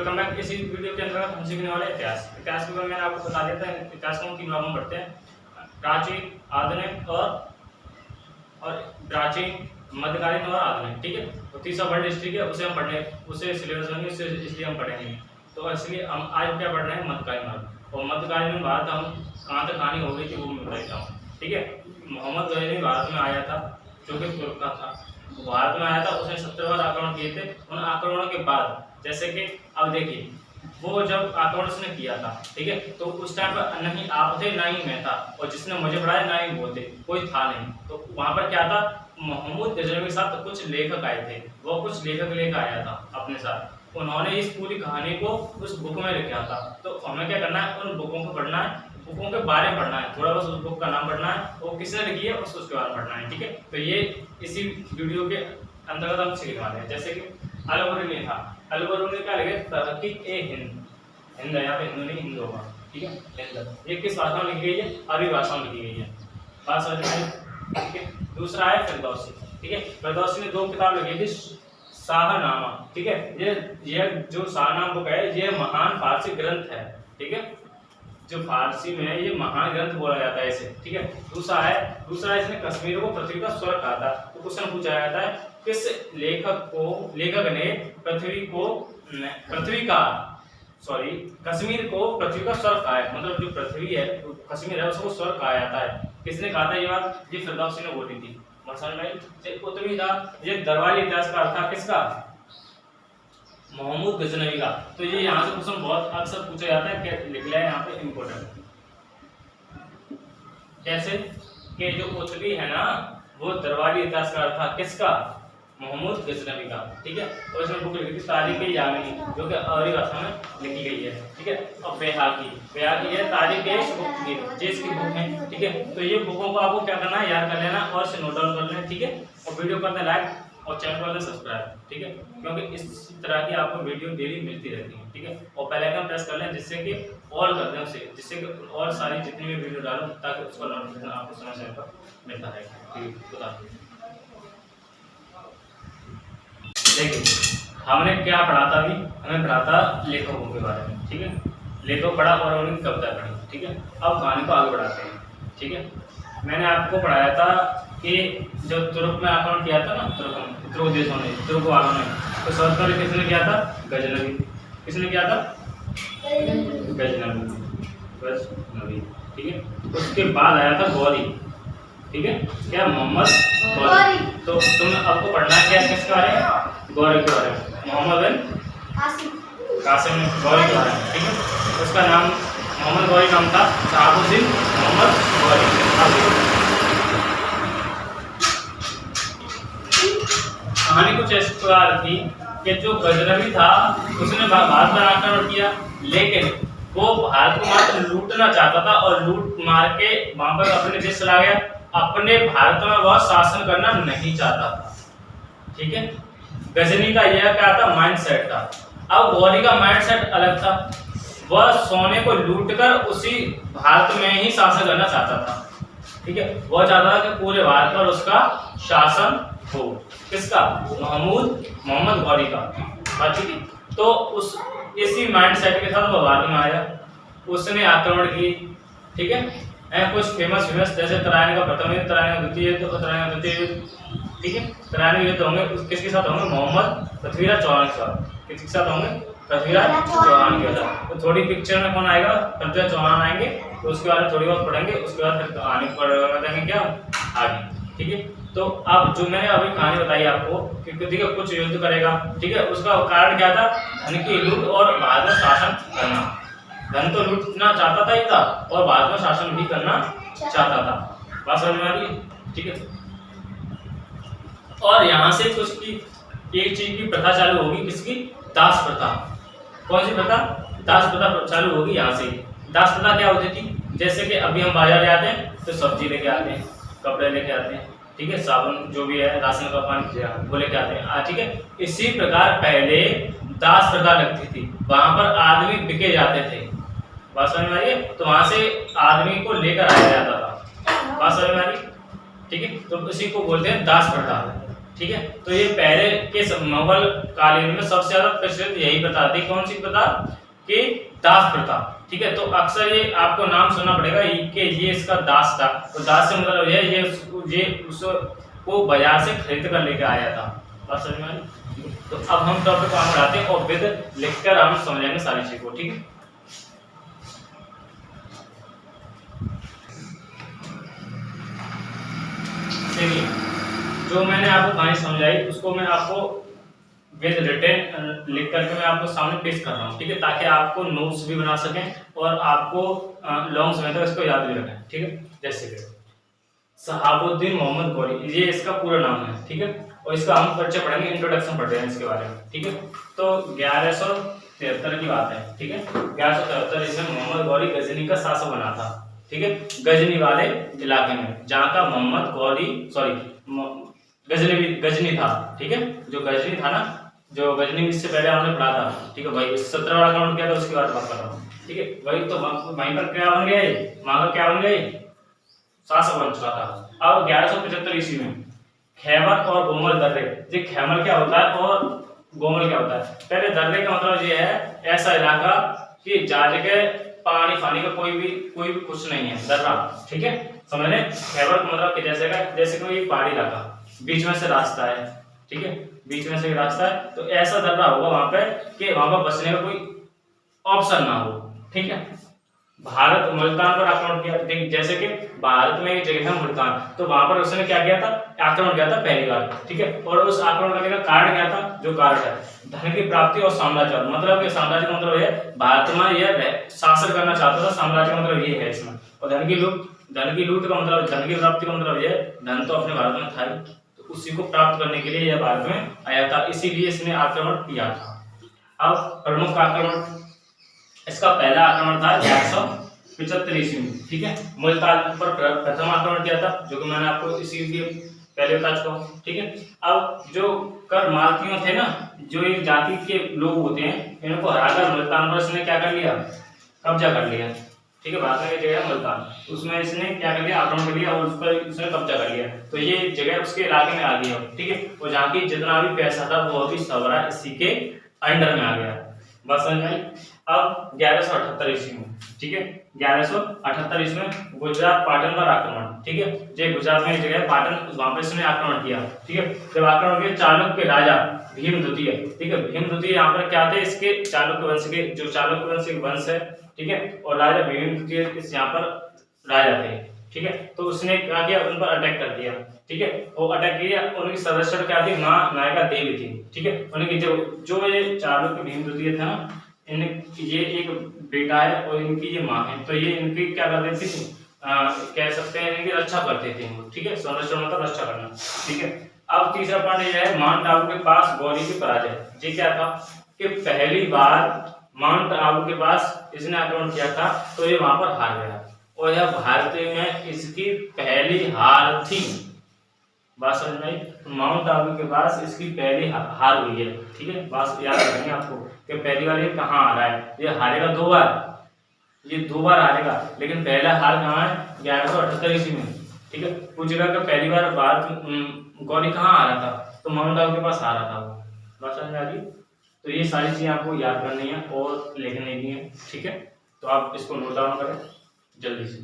Welcome back. इसी video के अंदर हम सीखने वाले इतिहास के बारे में मैंने आपको बता दिया था। इतिहास को हम 3 भागों में पढ़ते हैं, प्राचीन, आधुनिक और प्राचीन, मध्यकालीन और आधुनिक। ठीक है, तो तीसरा वर्ल्ड हिस्ट्री है, उसे सिलेबस में इसलिए हम पढ़ेंगे। तो इसलिए हम आज क्या पढ़ रहे हैं, मध्यकालीन भारत। और मध्यकालीन भारत हम कहाँ तक कहानी हो गई थी वो मैं बताता हूँ। ठीक है, मोहम्मद गजनवी भारत में आया था, जो कि तुर्क का था। भारत में आया था, उसने 70 बार आक्रमण किए थे। उन आक्रमणों के बाद जैसे कि अब देखिए, वो जब आक्रमण उसने किया था, ठीक है, तो उस टाइम पर ना ही आप थे ना ही मैं था, और जिसने मुझे पढ़ाया ना ही वो थे, कोई था नहीं। तो वहाँ पर क्या था, मोहम्मद गजनवी के साथ कुछ लेखक आए थे, वो कुछ लेखक लेकर आया था अपने साथ। उन्होंने इस पूरी कहानी को उस बुक में लिखा था। तो हमें क्या करना है, उन बुकों को पढ़ना है, बुकों के बारे में पढ़ना है, थोड़ा बस उस बुक का नाम पढ़ना है, वो किसने लिखी है उसके बारे में पढ़ना है। ठीक है, तो ये इसी वीडियो के अंतर्गत हम सीखने वाले हैं। जैसे कि अल-बरूनी था, अल-बरूनी का लिखे तहकीक-ए-हिंद, हिंद यहाँ पे हिंदू नहीं हिंदू होगा। ठीक है, हिंद ये किस भाषा में लिखी गई है, अरबी भाषा में लिखी गई है, बात समझ में आई। ठीक है, दूसरा है फिरदौसी। ठीक है, फिरदौसी ने 2 किताब लिखी थी, शाहनामा। ठीक है, ये जो शाहनामा बुक है, ये महान फारसी ग्रंथ है। ठीक है, जो फारसी में ये महान ग्रंथ बोला जाता है इसे। ठीक है, दूसरा इसने कश्मीर को पृथ्वी का स्वर्ग कहा था। तो क्वेश्चन पूछा जाता है, किस लेखक ने कश्मीर को पृथ्वी का स्वर्ग कहा है। मतलब जो पृथ्वी है, कश्मीर है, उसको स्वर्ग कहा जाता है। किसने कहा था ये बात, ये फिरदौसी ने बोली थी। मसलन में उतनी था, ये दरबारी इतिहासकार था किसका, मोहम्मद गजनवी का। तो ये यहाँ से क्वेश्चन बहुत अक्सर पूछा जाता है, क्या लिख लिया है यहाँ पे इम्पोर्टेंट। कैसे कि जो कोतवाली है ना, वो दरबारी इतिहासकार था किसका, मोहम्मद गजनवी का। ठीक है, और इसमें बुक लिखी थी तारीख-ए-यामनी, जो कि अरबी भाषा में लिखी गई है। ठीक है, और बेहाकी है तारीख-ए-वक्त की, इसकी बुक है। ठीक है, तो ये बुकों को आपको क्या करना है, याद कर लेना और इसे नोट डाउन कर लेना। ठीक है, और वीडियो करना लाइक और चैनल को सब्सक्राइब। ठीक है, क्योंकि इस तरह की आपको वीडियो डेली मिलती रहती है। ठीक है, और बेल आइकन प्रेस कर लें, जिससे कि ऑल कर दें उसे, जिससे कि और सारी जितनी भी वीडियो डालूं, ताकि उसका नोटिफिकेशन आपको समय समय पर मिलता है। ठीक है, देखिए हमने क्या पढ़ा था अभी, हमें पढ़ा था लेखकों के बारे में। ठीक है, लेखक पढ़ा और उनकी कविता पढ़ी। ठीक है, अब कहानी को आगे बढ़ाते हैं। ठीक है, मैंने आपको पढ़ाया था कि जो तुर्क में आक्रमण किया था ना, तुर्क देशों ने, तुर्क वालों ने, तो सबसे पहले किसने किया था, गजनवी। किसने किया था, गजनवी। ठीक है, उसके बाद आया था गौरी। ठीक है, क्या, मोहम्मद गौरी। तो तुम्हें आपको पढ़ना है क्या, किसके बारे में, गौरी के बारे में, मोहम्मद बिन कासिम गौरी के बारे में। ठीक है, उसका नाम मोहम्मद गौरी नाम था, शहाबुद्दीन मोहम्मद गौरी। कहानी कुछ इस प्रकार थी कि जो गजनवी था, उसने भारत पर आक्रमण किया, लेकिन वो भारत को मात्र लूटना चाहता था, और लूट मार के वहां पर अपने देश चला गया। अपने भारत में वह शासन करना नहीं चाहता था। ठीक है, गजनी का यह क्या था, माइंडसेट था। अब गौरी का माइंडसेट अलग था, वह सोने को लूटकर उसी भारत में ही शासन करना चाहता था। ठीक है, वह चाहता था कि पूरे भारत पर उसका शासन हो। किसका, मोहम्मद गौरी का। ठीक है, तो उस इसी माइंडसेट के साथ वह भारत में आया, उसने आक्रमण की। ठीक है, कुछ फेमस जैसे तराइन का प्रथम युद्ध, तराइन का द्वितीय युद्ध और तराइन का तृतीय युद्ध। ठीक है, तराइन युद्ध होंगे किसके साथ होंगे, मोहम्मद पृथ्वीराज चौहान के साथ। किसके साथ होंगे, पृथ्वीराज चौहान के साथ। तो थोड़ी पिक्चर में कौन आएगा, पृथ्वीराज चौहान आएंगे, तो उसके बारे में थोड़ी बहुत पढ़ेंगे, उसके बाद फिर कहानी पढ़ेंगे क्या आगे। ठीक है, तो अब जो मैंने अभी कहानी बताई आपको, क्योंकि ठीक है कुछ युद्ध करेगा। ठीक है, उसका कारण क्या था, धन की लूट और भारत में शासन करना। धन तो लूटना चाहता था ही था, और भारत में शासन भी करना चाहता था। बात समझ में आ रही है। ठीक है, और यहाँ से कुछ की एक चीज की प्रथा चालू होगी, किसकी, दास प्रथा। कौन सी प्रथा, दास प्रथा चालू होगी यहाँ से। दास प्रथा क्या होती थी, जैसे कि अभी हम बाजार जाते हैं तो सब्जी लेके आते हैं, कपड़े लेके आते हैं, ठीक है, साबुन जो भी है, राशन का पानी वो लेके आते हैं। ठीक है, इसी प्रकार पहले दास प्रथा लगती थी, वहां पर आदमी बिके जाते थे। बात समझ में आ रही है, तो वहां से आदमी को लेकर आया जाता था। बात समझ में आ रही। ठीक है, तो इसी को बोलते हैं दास प्रथा। ठीक है। तो ये पहले के मुगल कालीन में सबसे ज्यादा प्रचलित यही प्रथा थी। कौन सी प्रथा? कि दास प्रथा। ठीक है। तो अक्सर ये आपको नाम सुनना पड़ेगा कि ये इसका दास था। तो दास से मतलब ये उसको बाजार से खरीद कर लेके आया था। बात समझ में आई? तो अब हम टॉपिक को आगे बढ़ाते हैं और विद लिखकर हम समझेंगे सारी चीज को। ठीक है। देखिए, जो मैंने आपको कहानी समझाई उसको मैं आपको विद रिटन लिख करके मैं आपको सामने पेश कर रहा हूँ। ठीक है। ताकि आपको नोट्स भी बना सकें और आपको लॉन्ग समय तक इसको याद भी रखें। ठीक है। जैसे कि शहाबुद्दीन मोहम्मद गौरी, ये इसका पूरा नाम है। ठीक है। और इसका हम परिचय पढ़ेंगे, इंट्रोडक्शन पढ़ रहे हैं इसके बारे में। ठीक है। तो 1173 की बात है। ठीक है। 1173 इसमें मोहम्मद गौरी गजनी का शासक बना था। ठीक है। गजनी वाले इलाके में, जहाँ का मोहम्मद गौरी गजनी था। ठीक है। जो गजनी था ना, जो गजनी इससे पहले हमने पढ़ा था। ठीक है भाई, 17 वाला काउंट किया था, उसके बाद बात कर रहा हूँ। ठीक है। वही तो वहीं पर क्या बन गया, वहां का क्या बन गया, शासक बन चुका था। अब 1175 ईस्वी में खैबर और गोमल दर्रे, ये खैमर क्या होता है और गोमल क्या होता है? पहले दर्रे का मतलब ये है ऐसा इलाका कि जहाँ जगह पानी फानी का कोई भी कुछ नहीं है, दर्रा। ठीक है। समझ रहे? खैबर का मतलब जैसे कोई पहाड़ी इलाका, बीच में से रास्ता है। ठीक है। बीच में से रास्ता है, तो ऐसा दर्रा होगा वहां पे कि वहां पर बचने का कोई ऑप्शन ना हो। ठीक है। भारत मुल्तान पर आक्रमण किया। जैसे कि भारत में एक जगह है मुल्तान, तो वहां पर उसने क्या किया था, आक्रमण किया था पहली बार। ठीक है। और उस आक्रमण करने का कारण क्या था? जो कारण है धन की प्राप्ति और साम्राज्य। मतलब कि साम्राज्य का मतलब है भारत में यह शासन करना चाहता था, साम्राज्य का मतलब ये है इसमें। और धन की लूट का मतलब, धन की प्राप्ति का मतलब ये धन तो अपने भारत में था ही, तो उसी को प्राप्त करने के लिए यह भारत में आया था, इसीलिए इसने आक्रमण किया था। अब प्रमुख आक्रमण, इसका पहला आक्रमण था 1175 ईस्वी में। ठीक है। मुल्तान पर प्रथम आक्रमण किया था, जो कि मैंने आपको इसी लिए पहले बता चुका हूँ। ठीक है। अब जो कर मालकियों थे ना, जो एक जाति के लोग होते हैं, इनको हराकर मुल्तान पर इसने क्या कर लिया, कब्जा कर लिया। ठीक है। भारत में जगह है मुल्तान, उसमें इसने क्या कर लिया, आक्रमण कर लिया और उस पर इसने कब्जा कर लिया। तो ये जगह उसके इलाके में आ गई। ठीक है। और जहाँ की जितना भी पैसा था वो अभी सबरा इसी के अंडर में आ गया। बस समझ में आई? अब 1178 ईस्वी में, ठीक है, 1178 ईस्वी में गुजरात पाटन पर आक्रमण। ठीक है। जो गुजरात में एक जगह है पाटन, वहां पर इसने आक्रमण किया। ठीक है। जब आक्रमण किया चालुक्य के राजा भीम द्वितीय, ठीक है, भीम द्वितीय यहाँ पर क्या थे, इसके चालुक्य वंश के, जो चालुक्य वंश के वंश है। ठीक है। और राजा भीम द्वितीय इस यहाँ पर राजा थे। ठीक है। तो उसने क्या किया, उन पर अटैक कर दिया। ठीक है। वो अटैक किया, उनकी सदस्य क्या थी, माँ नायका देवी थी। ठीक है। उनकी जो ये चालुक्य भीम द्वितीय था ना, ये एक बेटा है और इनकी ये माँ है। तो ये इनकी क्या कर देती थी, कह सकते हैं इनकी रक्षा करते थे। ठीक है। संरक्षण मतलब रक्षा करना। ठीक है। अब तीसरा पॉइंट ये है, माउंट आबू के पास गौरी की पराजय। ये क्या था कि पहली बार माउंट आबू के पास इसने आक्रमण किया था, तो ये वहां पर हार गया और यह भारत में इसकी पहली हार थी। बात समझ में आई? माउंट आबू के पास इसकी पहली हार हुई है। ठीक है। बात याद रखेंगे आपको कि पहली बार ये कहाँ आ रहा है, ये हारेगा 2 बार, ये 2 बार हारेगा, लेकिन पहला हार कहाँ है, 1178 ईस्वी में। ठीक है। पूछेगा कि पहली बार भारत गौरी कहाँ आ रहा था, तो माउंट आबू के पास आ रहा था वो। बात समझ में आ रही? तो ये सारी चीजें आपको याद करनी है और लिखनी भी है। ठीक है। तो आप इसको नोट डाउन करें जल्दी से।